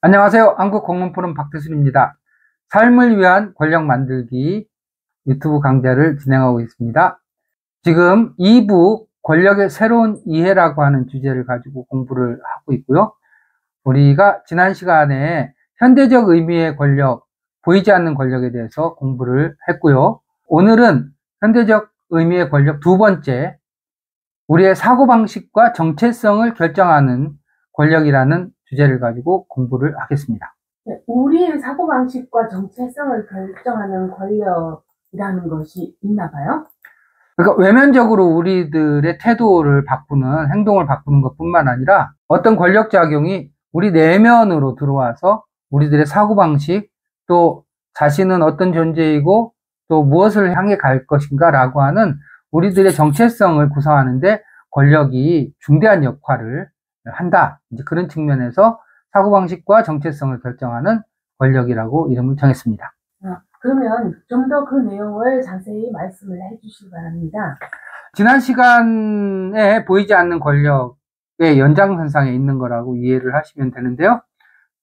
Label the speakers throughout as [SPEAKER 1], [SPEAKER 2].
[SPEAKER 1] 안녕하세요. 한국공무포럼 박태순입니다. 삶을 위한 권력 만들기 유튜브 강좌를 진행하고 있습니다. 지금 2부 권력의 새로운 이해라고 하는 주제를 가지고 공부를 하고 있고요. 우리가 지난 시간에 현대적 의미의 권력, 보이지 않는 권력에 대해서 공부를 했고요. 오늘은 현대적 의미의 권력 두 번째, 우리의 사고방식과 정체성을 결정하는 권력이라는 주제를 가지고 공부를 하겠습니다.
[SPEAKER 2] 네, 우리의 사고방식과 정체성을 결정하는 권력이라는 것이 있나 봐요?
[SPEAKER 1] 그러니까 외면적으로 우리들의 태도를 바꾸는, 행동을 바꾸는 것뿐만 아니라 어떤 권력작용이 우리 내면으로 들어와서 우리들의 사고방식, 또 자신은 어떤 존재이고 또 무엇을 향해 갈 것인가 라고 하는 우리들의 정체성을 구성하는데 권력이 중대한 역할을 한다. 이제 그런 측면에서 사고방식과 정체성을 결정하는 권력이라고 이름을 정했습니다.
[SPEAKER 2] 그러면 좀 더 그 내용을 자세히 말씀을 해주시기 바랍니다.
[SPEAKER 1] 지난 시간에 보이지 않는 권력의 연장선상에 있는 거라고 이해를 하시면 되는데요.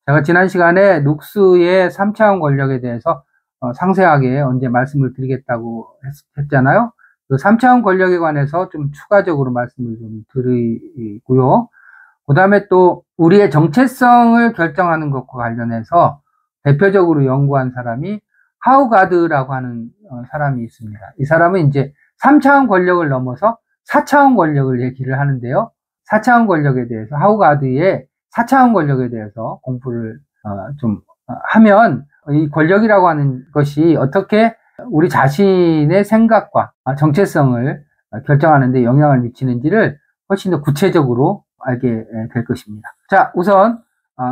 [SPEAKER 1] 제가 지난 시간에 룩스의 3차원 권력에 대해서 상세하게 언제 말씀을 드리겠다고 했잖아요. 그 3차원 권력에 관해서 좀 추가적으로 말씀을 좀 드리고요. 그 다음에 또 우리의 정체성을 결정하는 것과 관련해서 대표적으로 연구한 사람이 하우가드라고 하는 사람이 있습니다. 이 사람은 이제 3차원 권력을 넘어서 4차원 권력을 얘기를 하는데요. 4차원 권력에 대해서, 하우가드의 4차원 권력에 대해서 공부를 좀 하면 이 권력이라고 하는 것이 어떻게 우리 자신의 생각과 정체성을 결정하는 데 영향을 미치는지를 훨씬 더 구체적으로 알게 될 것입니다. 자, 우선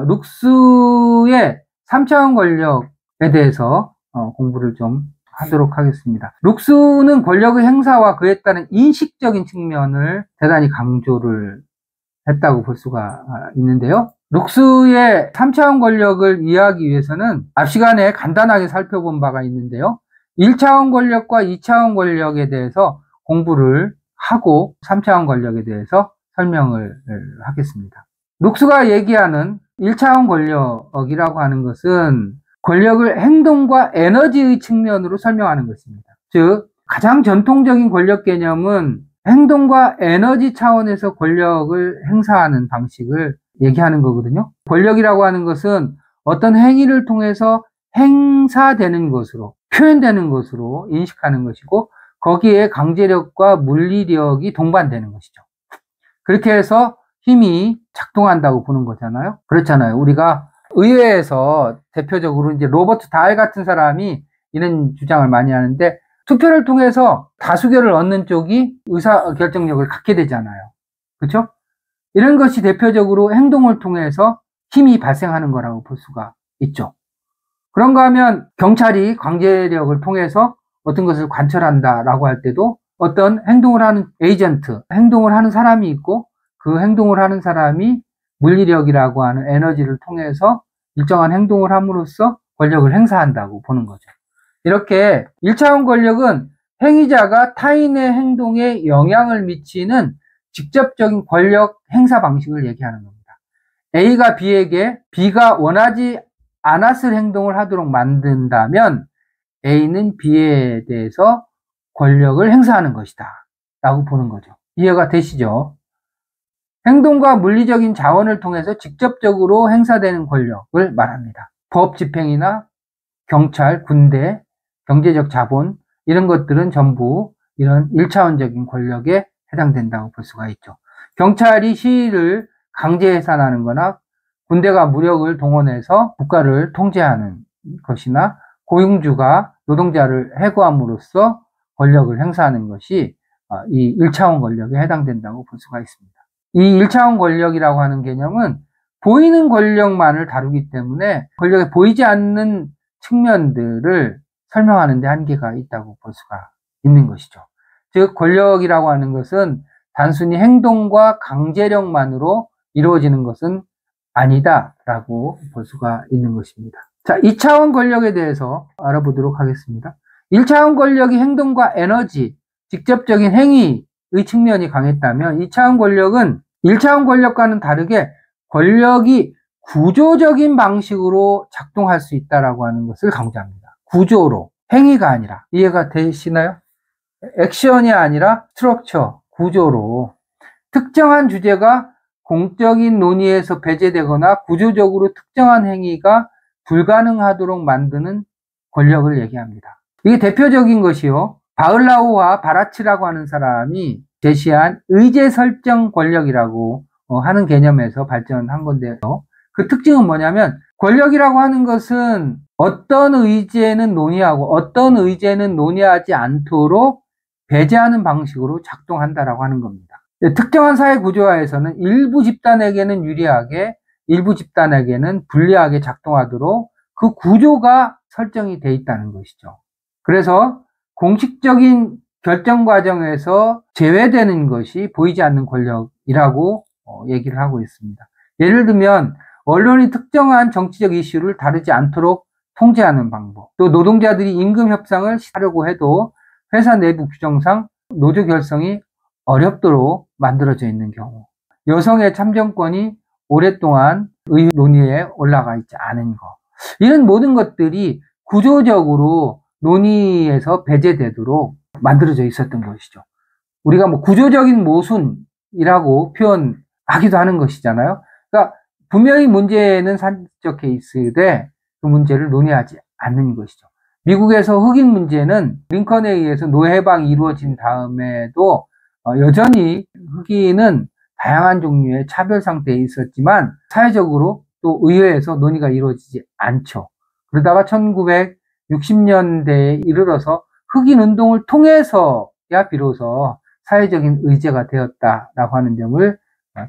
[SPEAKER 1] 룩스의 3차원 권력에 대해서 공부를 좀 하도록 하겠습니다. 룩스는 권력의 행사와 그에 따른 인식적인 측면을 대단히 강조를 했다고 볼 수가 있는데요. 룩스의 3차원 권력을 이해하기 위해서는 앞 시간에 간단하게 살펴본 바가 있는데요. 1차원 권력과 2차원 권력에 대해서 공부를 하고 3차원 권력에 대해서 설명을 하겠습니다. 룩스가 얘기하는 1차원 권력이라고 하는 것은 권력을 행동과 에너지의 측면으로 설명하는 것입니다. 즉, 가장 전통적인 권력 개념은 행동과 에너지 차원에서 권력을 행사하는 방식을 얘기하는 거거든요. 권력이라고 하는 것은 어떤 행위를 통해서 행사되는 것으로, 표현되는 것으로 인식하는 것이고, 거기에 강제력과 물리력이 동반되는 것이죠. 그렇게 해서 힘이 작동한다고 보는 거잖아요. 그렇잖아요. 우리가 의회에서 대표적으로 이제 로버트 다hl 같은 사람이 이런 주장을 많이 하는데, 투표를 통해서 다수결을 얻는 쪽이 의사 결정력을 갖게 되잖아요. 그렇죠? 이런 것이 대표적으로 행동을 통해서 힘이 발생하는 거라고 볼 수가 있죠. 그런가 하면 경찰이 강제력을 통해서 어떤 것을 관철한다라고 할 때도 어떤 행동을 하는 에이전트, 행동을 하는 사람이 있고 그 행동을 하는 사람이 물리력이라고 하는 에너지를 통해서 일정한 행동을 함으로써 권력을 행사한다고 보는 거죠. 이렇게 1차원 권력은 행위자가 타인의 행동에 영향을 미치는 직접적인 권력 행사 방식을 얘기하는 겁니다. A가 B에게 B가 원하지 않았을 행동을 하도록 만든다면 A는 B에 대해서 권력을 행사하는 것이다 라고 보는 거죠. 이해가 되시죠? 행동과 물리적인 자원을 통해서 직접적으로 행사되는 권력을 말합니다. 법 집행이나 경찰, 군대, 경제적 자본 이런 것들은 전부 이런 1차원적인 권력에 해당된다고 볼 수가 있죠. 경찰이 시위를 강제 해산하는 거나 군대가 무력을 동원해서 국가를 통제하는 것이나 고용주가 노동자를 해고함으로써 권력을 행사하는 것이 이 1차원 권력에 해당된다고 볼 수가 있습니다. 이 1차원 권력이라고 하는 개념은 보이는 권력만을 다루기 때문에 권력에 보이지 않는 측면들을 설명하는 데 한계가 있다고 볼 수가 있는 것이죠. 즉, 권력이라고 하는 것은 단순히 행동과 강제력만으로 이루어지는 것은 아니다라고 볼 수가 있는 것입니다. 자, 2차원 권력에 대해서 알아보도록 하겠습니다. 1차원 권력이 행동과 에너지, 직접적인 행위의 측면이 강했다면 2차원 권력은 1차원 권력과는 다르게 권력이 구조적인 방식으로 작동할 수 있다라고 하는 것을 강조합니다. 구조로, 행위가 아니라. 이해가 되시나요? 액션이 아니라 스트럭처, 구조로. 특정한 주제가 공적인 논의에서 배제되거나 구조적으로 특정한 행위가 불가능하도록 만드는 권력을 얘기합니다. 이게 대표적인 것이요. 바을라우와 바라치라고 하는 사람이 제시한 의제 설정 권력이라고 하는 개념에서 발전한 건데요. 그 특징은 뭐냐면 권력이라고 하는 것은 어떤 의제는 논의하고 어떤 의제는 논의하지 않도록 배제하는 방식으로 작동한다라고 하는 겁니다. 특정한 사회 구조화에서는 일부 집단에게는 유리하게 일부 집단에게는 불리하게 작동하도록 그 구조가 설정이 돼 있다는 것이죠. 그래서 공식적인 결정 과정에서 제외되는 것이 보이지 않는 권력이라고 얘기를 하고 있습니다. 예를 들면 언론이 특정한 정치적 이슈를 다루지 않도록 통제하는 방법, 또 노동자들이 임금 협상을 하려고 해도 회사 내부 규정상 노조 결성이 어렵도록 만들어져 있는 경우, 여성의 참정권이 오랫동안 의회 논의에 올라가 있지 않은 것, 이런 모든 것들이 구조적으로 논의에서 배제되도록 만들어져 있었던 것이죠. 우리가 뭐 구조적인 모순이라고 표현하기도 하는 것이잖아요. 그러니까 분명히 문제는 산적 케이스인데 그 문제를 논의하지 않는 것이죠. 미국에서 흑인 문제는 링컨에 의해서 노예해방이 이루어진 다음에도 여전히 흑인은 다양한 종류의 차별 상태에 있었지만 사회적으로 또 의회에서 논의가 이루어지지 않죠. 그러다가 1960년대에 이르러서 흑인 운동을 통해서야 비로소 사회적인 의제가 되었다라고 하는 점을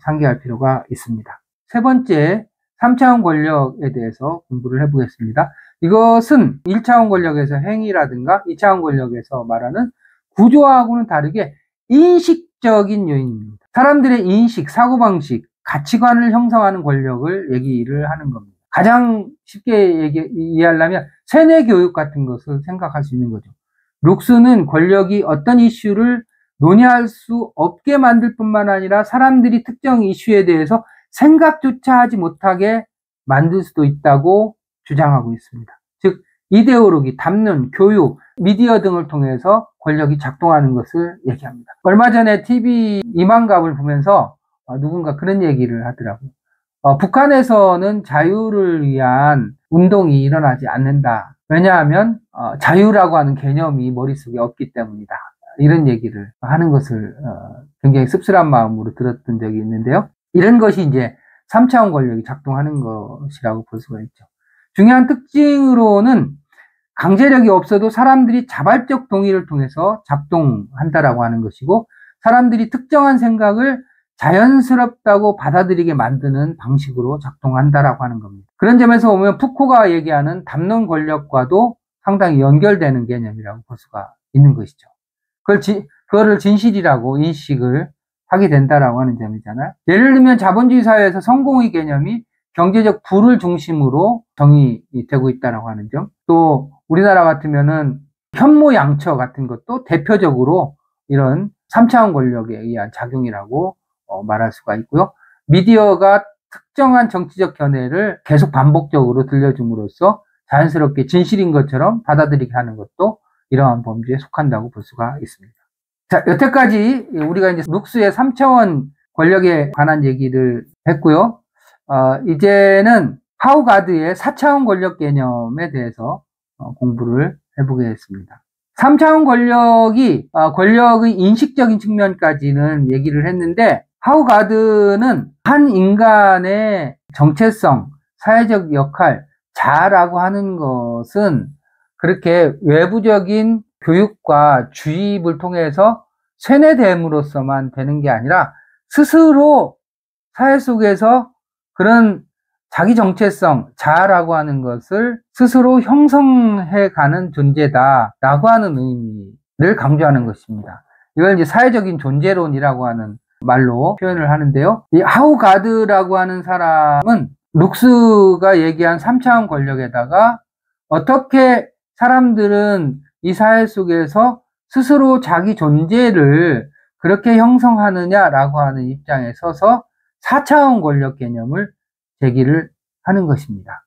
[SPEAKER 1] 상기할 필요가 있습니다. 세 번째, 3차원 권력에 대해서 공부를 해보겠습니다. 이것은 1차원 권력에서 행위라든가 2차원 권력에서 말하는 구조하고는 다르게 인식적인 요인입니다. 사람들의 인식, 사고방식, 가치관을 형성하는 권력을 얘기를 하는 겁니다. 가장 쉽게 이해하려면 세뇌 교육 같은 것을 생각할 수 있는 거죠. 룩스는 권력이 어떤 이슈를 논의할 수 없게 만들 뿐만 아니라 사람들이 특정 이슈에 대해서 생각조차 하지 못하게 만들 수도 있다고 주장하고 있습니다. 즉 이데올로기, 담론, 교육, 미디어 등을 통해서 권력이 작동하는 것을 얘기합니다. 얼마 전에 TV 이만갑을 보면서 누군가 그런 얘기를 하더라고요. 북한에서는 자유를 위한 운동이 일어나지 않는다. 왜냐하면 자유라고 하는 개념이 머릿속에 없기 때문이다. 이런 얘기를 하는 것을 굉장히 씁쓸한 마음으로 들었던 적이 있는데요. 이런 것이 이제 3차원 권력이 작동하는 것이라고 볼 수가 있죠. 중요한 특징으로는 강제력이 없어도 사람들이 자발적 동의를 통해서 작동한다라고 하는 것이고, 사람들이 특정한 생각을 자연스럽다고 받아들이게 만드는 방식으로 작동한다라고 하는 겁니다. 그런 점에서 보면 푸코가 얘기하는 담론 권력과도 상당히 연결되는 개념이라고 볼 수가 있는 것이죠. 그거를 진실이라고 인식을 하게 된다라고 하는 점이잖아요. 예를 들면 자본주의 사회에서 성공의 개념이 경제적 부를 중심으로 정의되고 있다라고 하는 점, 또 우리나라 같으면은 현모양처 같은 것도 대표적으로 이런 3차원 권력에 의한 작용이라고 말할 수가 있고요. 미디어가 특정한 정치적 견해를 계속 반복적으로 들려줌으로써 자연스럽게 진실인 것처럼 받아들이게 하는 것도 이러한 범주에 속한다고 볼 수가 있습니다. 자, 여태까지 우리가 이제 룩스의 3차원 권력에 관한 얘기를 했고요. 이제는 하우가드의 4차원 권력 개념에 대해서 공부를 해보겠습니다. 3차원 권력이 권력의 인식적인 측면까지는 얘기를 했는데, 하우가드는 한 인간의 정체성, 사회적 역할, 자아라고 하는 것은 그렇게 외부적인 교육과 주입을 통해서 세뇌됨으로써만 되는 게 아니라 스스로 사회 속에서 그런 자기 정체성, 자아라고 하는 것을 스스로 형성해가는 존재다라고 하는 의미를 강조하는 것입니다. 이걸 이제 사회적인 존재론이라고 하는 말로 표현을 하는데요. 이 하우가드라고 하는 사람은 룩스가 얘기한 3차원 권력에다가 어떻게 사람들은 이 사회 속에서 스스로 자기 존재를 그렇게 형성하느냐라고 하는 입장에 서서 4차원 권력 개념을 제기를 하는 것입니다.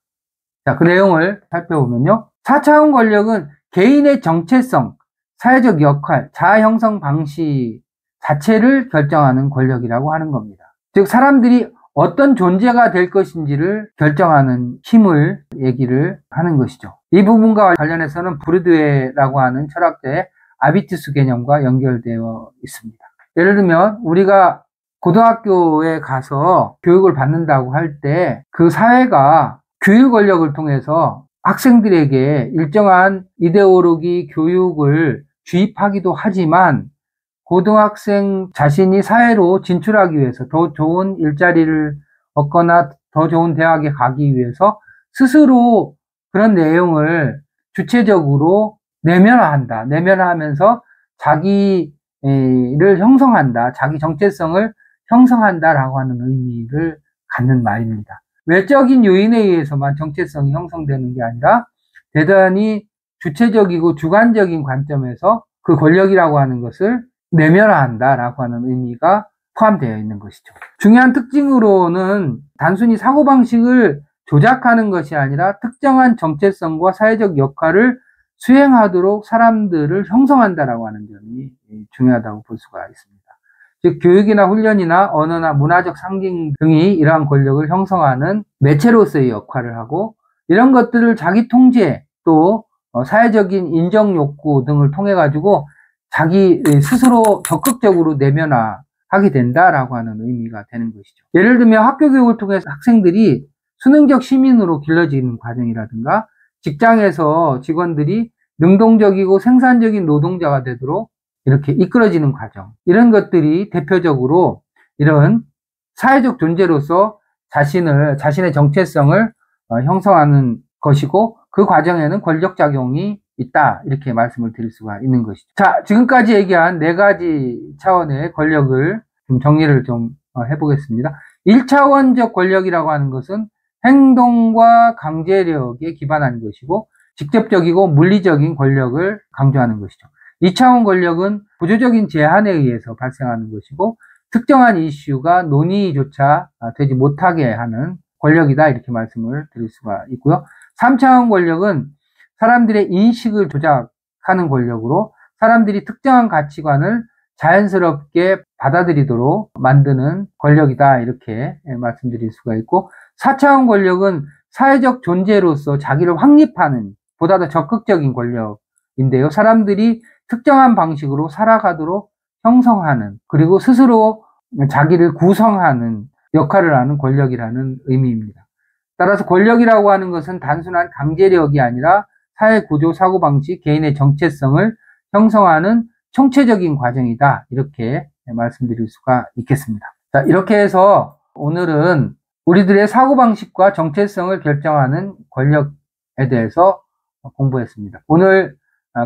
[SPEAKER 1] 자, 그 내용을 살펴보면요. 4차원 권력은 개인의 정체성, 사회적 역할, 자아 형성 방식 자체를 결정하는 권력이라고 하는 겁니다. 즉, 사람들이 어떤 존재가 될 것인지를 결정하는 힘을 얘기를 하는 것이죠. 이 부분과 관련해서는 브루드웨라고 하는 철학자의 아비투스 개념과 연결되어 있습니다. 예를 들면 우리가 고등학교에 가서 교육을 받는다고 할 때 그 사회가 교육 권력을 통해서 학생들에게 일정한 이데올로기 교육을 주입하기도 하지만 고등학생 자신이 사회로 진출하기 위해서 더 좋은 일자리를 얻거나 더 좋은 대학에 가기 위해서 스스로 그런 내용을 주체적으로 내면화한다. 내면화하면서 자기를 형성한다. 자기 정체성을 형성한다라고 하는 의미를 갖는 말입니다. 외적인 요인에 의해서만 정체성이 형성되는 게 아니라 대단히 주체적이고 주관적인 관점에서 그 권력이라고 하는 것을 내면화한다라고 하는 의미가 포함되어 있는 것이죠. 중요한 특징으로는 단순히 사고방식을 조작하는 것이 아니라 특정한 정체성과 사회적 역할을 수행하도록 사람들을 형성한다라고 하는 점이 중요하다고 볼 수가 있습니다. 즉 교육이나 훈련이나 언어나 문화적 상징 등이 이러한 권력을 형성하는 매체로서의 역할을 하고 이런 것들을 자기 통제 또 사회적인 인정 욕구 등을 통해 가지고 자기 스스로 적극적으로 내면화하게 된다라고 하는 의미가 되는 것이죠. 예를 들면 학교 교육을 통해서 학생들이 수능적 시민으로 길러지는 과정이라든가 직장에서 직원들이 능동적이고 생산적인 노동자가 되도록 이렇게 이끌어지는 과정, 이런 것들이 대표적으로 이런 사회적 존재로서 자신의 정체성을 형성하는 것이고 그 과정에는 권력작용이 있다 이렇게 말씀을 드릴 수가 있는 것이죠. 자, 지금까지 얘기한 4가지 차원의 권력을 좀 정리를 좀 해보겠습니다. 1차원적 권력이라고 하는 것은 행동과 강제력에 기반한 것이고 직접적이고 물리적인 권력을 강조하는 것이죠. 2차원 권력은 구조적인 제한에 의해서 발생하는 것이고 특정한 이슈가 논의조차 되지 못하게 하는 권력이다 이렇게 말씀을 드릴 수가 있고요. 3차원 권력은 사람들의 인식을 조작하는 권력으로 사람들이 특정한 가치관을 자연스럽게 받아들이도록 만드는 권력이다 이렇게 말씀드릴 수가 있고 4차원 권력은 사회적 존재로서 자기를 확립하는 보다 더 적극적인 권력인데요. 사람들이 특정한 방식으로 살아가도록 형성하는 그리고 스스로 자기를 구성하는 역할을 하는 권력이라는 의미입니다. 따라서 권력이라고 하는 것은 단순한 강제력이 아니라 사회 구조, 사고방식, 개인의 정체성을 형성하는 총체적인 과정이다. 이렇게 말씀드릴 수가 있겠습니다. 자, 이렇게 해서 오늘은 우리들의 사고방식과 정체성을 결정하는 권력에 대해서 공부했습니다. 오늘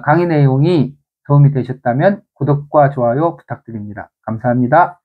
[SPEAKER 1] 강의 내용이 도움이 되셨다면 구독과 좋아요 부탁드립니다. 감사합니다.